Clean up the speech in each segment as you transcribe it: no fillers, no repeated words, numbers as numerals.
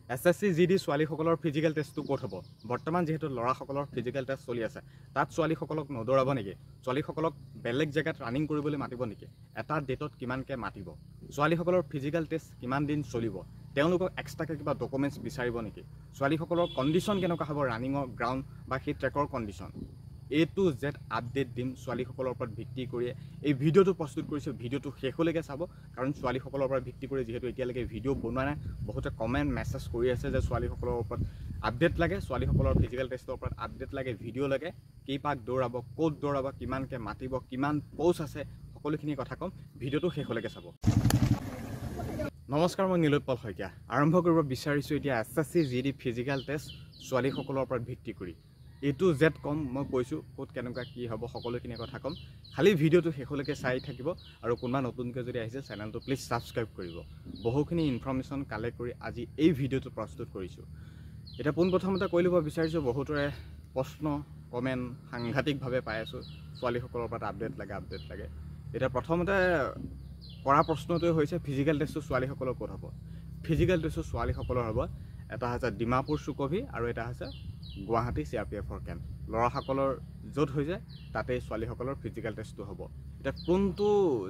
SSC GD ছোৱালীসকলৰ physical টেষ্টটো ক'ত হ'ব? বৰ্তমান যিহেতু ল'ৰাসকলৰ ফিজিকেল টেষ্ট চলি আছে, তাত ছোৱালীসকলক নদৌৰাব নেকি? ছোৱালীসকলক বেলেগ জেগাত ৰানিং কৰিবলৈ মাতিব নেকি? এটা ডেটত কিমানকৈ মাতিব? ছোৱালীসকলৰ ফিজিকেল টেষ্ট কিমান দিন চলিব? তেওঁলোকক এক্সট্ৰাকৈ কিবা ডকুমেণ্টছ বিচাৰিব নেকি? ছোৱালীসকলৰ কণ্ডিশ্যন কেনেকুৱা হ'ব ৰানিঙৰ গ্ৰাউণ্ড বা সেই ট্ৰেকৰ condition? A to Z update দিম ছোৱালীসকলৰ ওপৰত ভিত্তি কৰি এই ভিডিঅ'টো প্ৰস্তুত কৰিছোঁ। ভিডিঅ'টো শেষলৈকে চাব, কাৰণ ছোৱালীসকলৰ ওপৰত ভিত্তি কৰি যিহেতু এতিয়ালৈকে ভিডিঅ' বনোৱা নাই, বহুতে কমেণ্ট মেছেজ কৰি আছে যে ছোৱালীসকলৰ ওপৰত আপডেট লাগে, ছোৱালীসকলৰ ফিজিকেল টেষ্টৰ ওপৰত আপডেট লাগে, ভিডিঅ' লাগে, কেইপাক দৌৰাব, ক'ত দৌৰাব, কিমানকৈ মাতিব, কিমান প'ষ্ট আছে, সকলোখিনি কথা ক'ম। ভিডিঅ'টো শেষলৈকে চাব। নমস্কাৰ, মই নীলোৎপল শইকীয়া। আৰম্ভ কৰিব বিচাৰিছোঁ এতিয়া SSC GD ফিজিকেল টেষ্ট ছোৱালীসকলৰ ওপৰত ভিত্তি কৰি। A to Z কম, মই কৈছোঁ ক'ত কেনেকুৱা কি হ'ব, সকলোখিনি কথা ক'ম। খালি ভিডিঅ'টো শেষলৈকে চাই থাকিব, আৰু কোনোবা নতুনকৈ যদি আহিছে চেনেলটো প্লিজ ছাবস্ক্ৰাইব কৰিব। বহুখিনি ইনফৰ্মেশ্যন কালেক্ট কৰি আজি এই ভিডিঅ'টো প্ৰস্তুত কৰিছোঁ। এতিয়া পোনপ্ৰথমতে কৈ ল'ব বিচাৰিছোঁ, বহুতৰে প্ৰশ্ন কমেণ্ট সাংঘাতিকভাৱে পাই আছোঁ, ছোৱালীসকলৰ ওপৰত আপডেট লাগে। এতিয়া প্ৰথমতে কৰা প্ৰশ্নটোৱে হৈছে ফিজিকেল টেষ্টটো ছোৱালীসকলৰ ক'ত হ'ব? ফিজিকেল টেষ্টটো ছোৱালীসকলৰ হ'ব, এটা হৈছে ডিমাপুৰ চুকভি আৰু এটা হৈছে গুৱাহাটী CRPFৰ কেম্প। ল'ৰাসকলৰ য'ত হৈছে তাতেই ছোৱালীসকলৰ ফিজিকেল টেষ্টটো হ'ব। এতিয়া কোনটো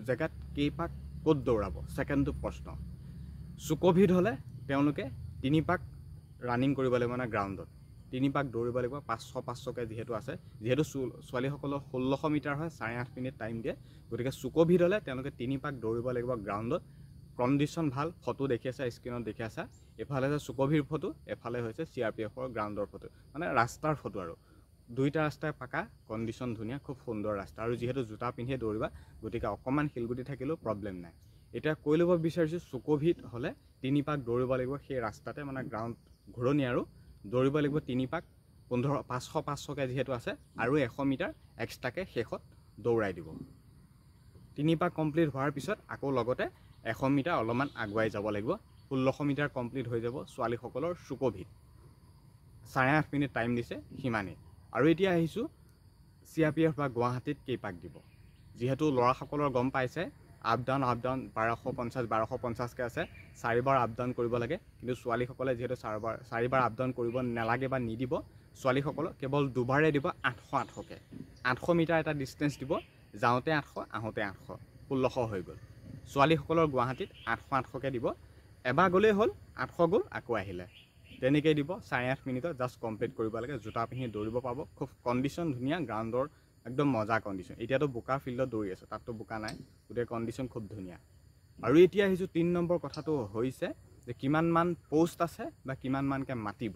জেগাত কেইপাক ক'ত দৌৰাব, ছেকেণ্ডটো প্ৰশ্ন। চুকভিত হ'লে তেওঁলোকে 3 পাক ৰানিং কৰিব লাগিব, মানে গ্ৰাউণ্ডত 3 পাক দৌৰিব লাগিব। 500-500কৈ যিহেতু আছে, যিহেতু ছোৱালীসকলৰ 1600 মিটাৰ হয়, 8.5 মিনিট টাইম দিয়ে, গতিকে চুকভিত হ'লে তেওঁলোকে 3 পাক দৌৰিব লাগিব গ্ৰাউণ্ডত। কণ্ডিশ্যন ভাল, ফটো দেখি আছে, স্ক্ৰীণত দেখি আছে। এফালে হৈছে চুকভিৰ ফটো, এফালে হৈছে CRPFৰ গ্ৰাউণ্ডৰ ফটো, মানে ৰাস্তাৰ ফটো। আৰু দুইটা ৰাস্তাই পাকা, কণ্ডিশ্যন ধুনীয়া, খুব সুন্দৰ ৰাস্তা। আৰু যিহেতু জোতা পিন্ধিয়ে দৌৰিবা, গতিকে অকণমান শিলগুটি থাকিলেও প্ৰব্লেম নাই। এতিয়া কৈ ল'ব বিচাৰিছোঁ, চুকভিত হ'লে 3 পাক দৌৰিব লাগিব সেই ৰাস্তাতে, মানে গ্ৰাউণ্ড ঘূৰণি, আৰু দৌৰিব লাগিব 3 পাক। 500-500কৈ যিহেতু আছে, আৰু 100 মিটাৰ এক্সট্ৰাকৈ শেষত দৌৰাই দিব। 3 পাক কমপ্লিট হোৱাৰ পিছত আকৌ লগতে 100 মিটাৰ অলপমান আগুৱাই যাব লাগিব। 1600 মিটাৰ কমপ্লিট হৈ যাব ছোৱালীসকলৰ চুকভিত। 8.5 মিনিট টাইম দিছে, সিমানেই। আৰু এতিয়া আহিছোঁ CRPF বা গুৱাহাটীত কেইপাক দিব। যিহেতু ল'ৰাসকলৰ গম পাইছে, আপ ডাউন 1250-1250কৈ আছে, 4 বাৰ আপ ডাউন কৰিব লাগে। কিন্তু ছোৱালীসকলে যিহেতু 4 বাৰ আপ ডাউন কৰিব নালাগে বা নিদিব, ছোৱালীসকলক কেৱল 2 বাৰে দিব 800-800কৈ। 800 মিটাৰ এটা ডিষ্টেঞ্চ দিব, যাওঁতে 800, আহোঁতে 800, 1600 হৈ গ'ল। ছোৱালীসকলৰ গুৱাহাটীত 800-800কৈ দিব। এবাৰ গ'লেই হ'ল, 800 গ'ল, আকৌ আহিলে, তেনেকৈ দিব। 8.5 মিনিটত জাষ্ট কমপ্লিট কৰিব লাগে, জোতা পিন্ধি দৌৰিব পাব। খুব কণ্ডিশ্যন ধুনীয়া, গ্ৰাউণ্ডৰ একদম মজা কণ্ডিশ্যন। এতিয়াতো বোকা ফিল্ডত দৌৰি আছে, তাততো বোকা নাই, গোটেই কণ্ডিশ্যন খুব ধুনীয়া। আৰু এতিয়া আহিছোঁ 3 নম্বৰ কথাটো হৈছে যে কিমানমান প'ষ্ট আছে বা কিমানমানকৈ মাতিব।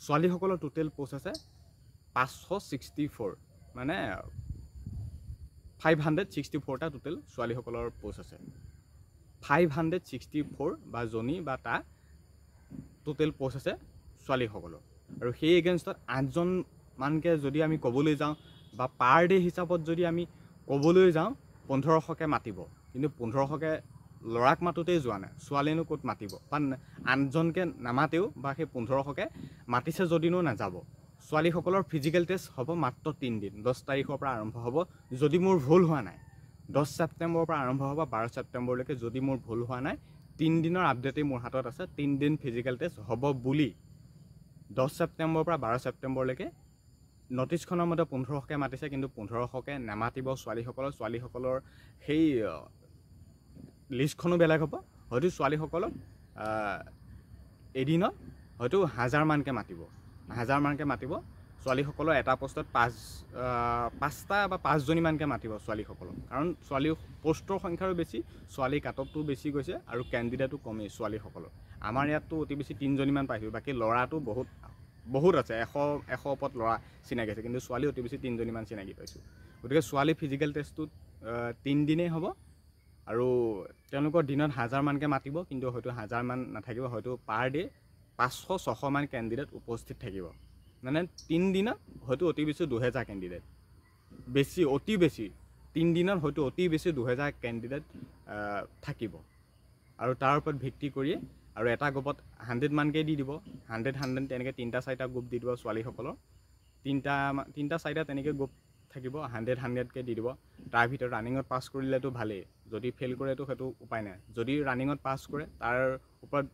ছোৱালীসকলৰ টোটেল প'ষ্ট আছে 564, মানে 564টা টোটেল ছোৱালীসকলৰ প'ষ্ট আছে। 564 বা জনী বা তা টোটেল প'ষ্ট আছে ছোৱালীসকলৰ। আৰু সেই এগেইনষ্টত 8জনমানকৈ যদি আমি ক'বলৈ যাওঁ, বা পাৰ ডে' হিচাপত যদি আমি ক'বলৈ যাওঁ, 1500কৈ মাতিব। কিন্তু 1500কৈ ল'ৰাক মাতোঁতেই যোৱা নাই, ছোৱালীনো ক'ত মাতিব, বা 8জনকৈ নামাতেও, বা সেই 1500কৈ মাতিছে যদিনো নাযাব। ছোৱালীসকলৰ ফিজিকেল টেষ্ট হ'ব মাত্ৰ 3 দিন, 10 তাৰিখৰ পৰা আৰম্ভ হ'ব, যদি মোৰ ভুল হোৱা নাই। 10 ছেপ্টেম্বৰৰ পৰা আৰম্ভ হ'ব 12 ছেপ্টেম্বৰলৈকে, যদি মোৰ ভুল হোৱা নাই। 3 দিনৰ আপডেটেই মোৰ হাতত আছে, 3 দিন ফিজিকেল টেষ্ট হ'ব বুলি। 10 ছেপ্টেম্বৰৰ পৰা 12 ছেপ্টেম্বৰলৈকে নটিছখনৰ মতে 1500কৈ মাতিছে, কিন্তু 1500কৈ নামাতিব ছোৱালীসকলৰ সেই লিষ্টখনো বেলেগ হ'ব। হয়তো ছোৱালীসকলক এদিনত হয়তো 1000মানকৈ মাতিব, 1000মানকৈ মাতিব। ছোৱালীসকলৰ এটা পষ্টত 5টা বা 5জনীমানকৈ মাতিব ছোৱালীসকলক, কাৰণ ছোৱালী পষ্টৰ সংখ্যাৰো বেছি, ছোৱালী কাটঅফটোও বেছি গৈছে, আৰু কেণ্ডিডেটো কমেই ছোৱালীসকলৰ। আমাৰ ইয়াততো অতি বেছি 3জনীমান পাইছোঁ, বাকী ল'ৰাটো বহুত আছে, 100 ওপৰত ল'ৰা চিনাকি আছে, কিন্তু ছোৱালী অতি বেছি 3জনীমান চিনাকি পাইছোঁ। গতিকে ছোৱালী ফিজিকেল টেষ্টটোত 3 দিনেই হ'ব, আৰু তেওঁলোকৰ দিনত 1000মানকৈ মাতিব, কিন্তু হয়তো 1000মান নাথাকিব, হয়তো পাৰ ডে' 500-600মান কেণ্ডিডেট উপস্থিত থাকিব। মানে 3 দিনত হয়তো অতি বেছি 2000 কেণ্ডিডেট, অতি বেছি 3 দিনত হয়তো অতি বেছি 2000 কেণ্ডিডেট থাকিব। আৰু তাৰ ওপৰত ভিত্তি কৰিয়ে আৰু এটা গ্ৰুপত 100মানকৈ দি দিব, 100 তেনেকৈ 3টা-4টা গ্ৰুপ দি দিব ছোৱালীসকলৰ। 3টা-4টা তেনেকৈ গ্ৰুপ থাকিব, 100কৈ দি দিব। তাৰ ভিতৰত ৰানিঙত পাছ কৰিলেতো ভালেই, যদি ফেইল কৰেতো সেইটো উপায় নাই। যদি ৰানিঙত পাছ কৰে, তাৰ ওপৰত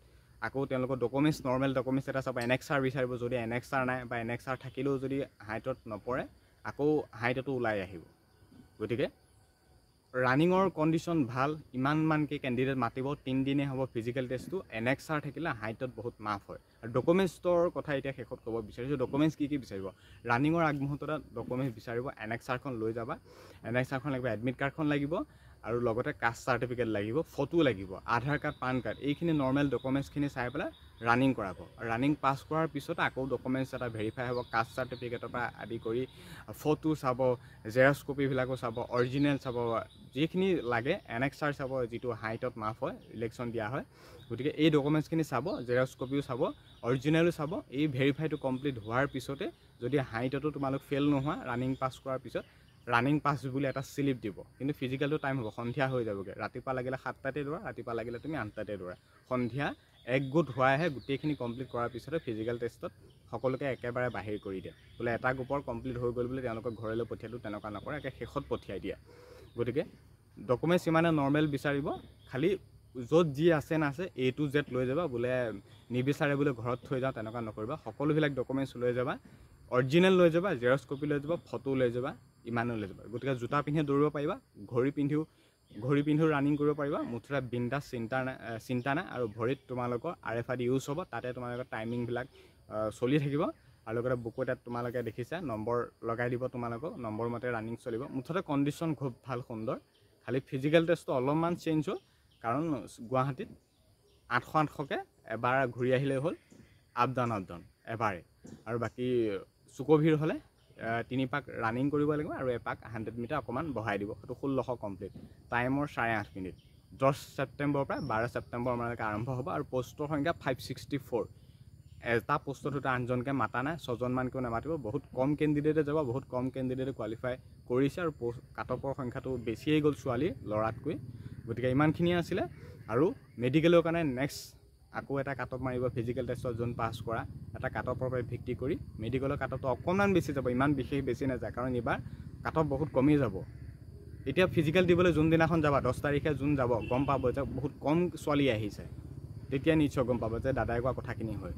আকৌ তেওঁলোকৰ ডকুমেণ্টছ নৰ্মেল ডকুমেণ্টছ এটা চাব NXR বিচাৰিব যদি NXR নাই বা NXR থাকিলেও যদি হাইটত নপৰে আকৌ হাইটতো ওলাই আহিব গতিকে ৰানিঙৰ কণ্ডিশ্যন ভাল ইমানমানকৈ কেণ্ডিডেট মাতিব 3 দিনে হ'ব ফিজিকেল টেষ্টটো NXR থাকিলে হাইটত বহুত মাফ হয় আৰু ডকুমেণ্টছৰ কথা এতিয়া শেষত ক'ব বিচাৰিছোঁ ডকুমেণ্টছ কি বিচাৰিব ৰানিঙৰ আগমুহূৰ্তত ডকুমেণ্টছ বিচাৰিব NXRখন লৈ যাবা NXRখন লাগিব এডমিট কাৰ্ডখন লাগিব আৰু লগতে কাষ্ট চাৰ্টিফিকেট লাগিব ফটো লাগিব আধাৰ কাৰ্ড পান কাৰ্ড এইখিনি নৰ্মেল ডকুমেণ্টছখিনি চাই পেলাই ৰানিং কৰাব ৰানিং পাছ কৰাৰ পিছত আকৌ ডকুমেণ্টছ এটা ভেৰিফাই হ'ব কাষ্ট চাৰ্টিফিকেটৰ পৰা আদি কৰি ফটো চাব জেৰক্স কপিবিলাকো চাব অৰিজিনেল চাব যিখিনি লাগে NXR চাব যিটো হাইটত মাফ হয় ইলেকশ্যন দিয়া হয় গতিকে এই ডকুমেণ্টছখিনি চাব জেৰক্স কপিও চাব অৰিজিনেলো চাব এই ভেৰিফাইটো কমপ্লিট হোৱাৰ পিছতে যদি হাইটতো তোমালোক ফেইল নোহোৱা ৰানিং পাছ কৰাৰ পিছত ৰানিং পাছ বুলি এটা স্লিপ দিব কিন্তু ফিজিকেলটো টাইম হ'ব সন্ধিয়া হৈ যাবগৈ ৰাতিপুৱা লাগিলে 7টাতে দৌৰা ৰাতিপুৱা লাগিলে তুমি 8টাতে দৌৰা সন্ধিয়া একগোট হোৱাইহে গোটেইখিনি কমপ্লিট কৰাৰ পিছতে ফিজিকেল টেষ্টত সকলোকে একেবাৰে বাহিৰ কৰি দিয়ে বোলে এটা গ্ৰুপৰ কমপ্লিট হৈ গ'ল বুলি তেওঁলোকক ঘৰলৈ পঠিয়ালোঁ তেনেকুৱা নকৰে একে শেষত পঠিয়াই দিয়ে গতিকে ডকুমেণ্টছ ইমানে নৰ্মেল বিচাৰিব খালি য'ত যি আছে নাছে A to Z লৈ যাবা বোলে নিবিচাৰে বোলে ঘৰত থৈ যাওঁ তেনেকুৱা নকৰিবা সকলোবিলাক ডকুমেণ্টছ লৈ যাবা অৰিজিনেল লৈ যাবা জেৰক্স কপি লৈ যাবা ফটো লৈ যাবা ইমানো লৈ যাবা গতিকে জোতা পিন্ধি দৌৰিব পাৰিবা ঘড়ী পিন্ধিও ৰানিং কৰিব পাৰিবা মুঠতে বিন্দাছ চিন্তা নাই আৰু ভৰিত তোমালোকৰ RFID ইউজ হ'ব তাতে তোমালোকৰ টাইমিংবিলাক চলি থাকিব আৰু লগতে বুকু এটাত তোমালোকে দেখিছা নম্বৰ লগাই দিব তোমালোকক নম্বৰ মতে ৰানিং চলিব মুঠতে কণ্ডিশ্যন খুব ভাল সুন্দৰ খালি ফিজিকেল টেষ্টটো অলপমান চেঞ্জ হ'ল কাৰণ গুৱাহাটীত 800-800কৈ এবাৰ ঘূৰি আহিলেই হ'ল আপ ডাউন এবাৰে আৰু বাকী চুকভিৰ হ'লে 3 পাক ৰানিং কৰিব লাগিব আৰু এপাক 100 মিটাৰ অকণমান বঢ়াই দিব সেইটো 1600 কমপ্লিট টাইমৰ 8.5 মিনিট 10 ছেপ্টেম্বৰৰ পৰা 12 ছেপ্টেম্বৰ মানলৈকে আৰম্ভ হ'ব আৰু পোষ্টৰ সংখ্যা 564 এটা পোষ্টত 8জনকৈ মাতা নাই 6জনমানকৈ নামাতিব বহুত কম কেণ্ডিডেটে যাব বহুত কম কেণ্ডিডেটে কোৱালিফাই কৰিছে আৰু কাটঅফৰ সংখ্যাটো বেছিয়ে গ'ল ছোৱালী ল'ৰাতকৈ গতিকে ইমানখিনিয়ে আছিলে আৰু মেডিকেলৰ কাৰণে নেক্সট আকৌ এটা কাটঅফ মাৰিব ফিজিকেল টেষ্টত যোন পাছ কৰা এটা কাটঅফৰ পৰা ভিত্তি কৰি মেডিকেলৰ কাটঅফটো অকণমান বেছি যাব ইমান বিশেষ বেছি নাযায় কাৰণ এইবাৰ কাটঅফ বহুত কমি যাব এতিয়া ফিজিকেল দিবলৈ যোনদিনাখন যাবা 10 তাৰিখে যোন যাব গম পাব যে বহুত কম ছোৱালী আহিছে তেতিয়া নিশ্চয় গম পাব যে দাদাই কোৱা কথাখিনি হয়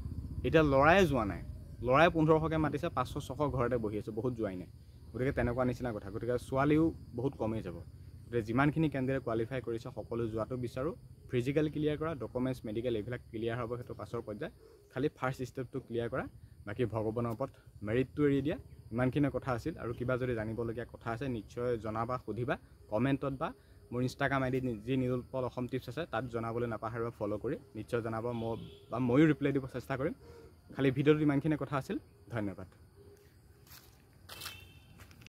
এতিয়া ল'ৰাই যোৱা নাই ল'ৰাই 1500কৈ মাতিছে 500-600 ঘৰতে বহি আছে বহুত যোৱাই নাই গতিকে তেনেকুৱা নিচিনা কথা গতিকে ছোৱালীও বহুত কমেই যাব গতিকে যিমানখিনি কেণ্ডিডেট কোৱালিফাই কৰিছে সকলো যোৱাটো বিচাৰোঁ ফিজিকেল ক্লিয়াৰ কৰা ডকুমেণ্টছ মেডিকেল এইবিলাক ক্লিয়াৰ হ'ব সেইটো পাছৰ পৰ্যায় খালি ফাৰ্ষ্ট ষ্টেপটো ক্লিয়াৰ কৰা বাকী ভগৱানৰ ওপৰত মেৰিটটো এৰি দিয়া ইমানখিনি কথা আছিল আৰু কিবা যদি জানিবলগীয়া কথা আছে নিশ্চয় জনাবা সুধিবা কমেণ্টত বা মোৰ ইনষ্টাগ্ৰাম ID যি নিৰুৎপল অসম টিপছ আছে তাত জনাবলৈ নাপাহৰিবা ফ'ল' কৰি নিশ্চয় জনাব ময়ো ৰিপ্লাই দিব চেষ্টা কৰিম খালি ভিডিঅ'টোত ইমানখিনি কথা আছিল ধন্যবাদ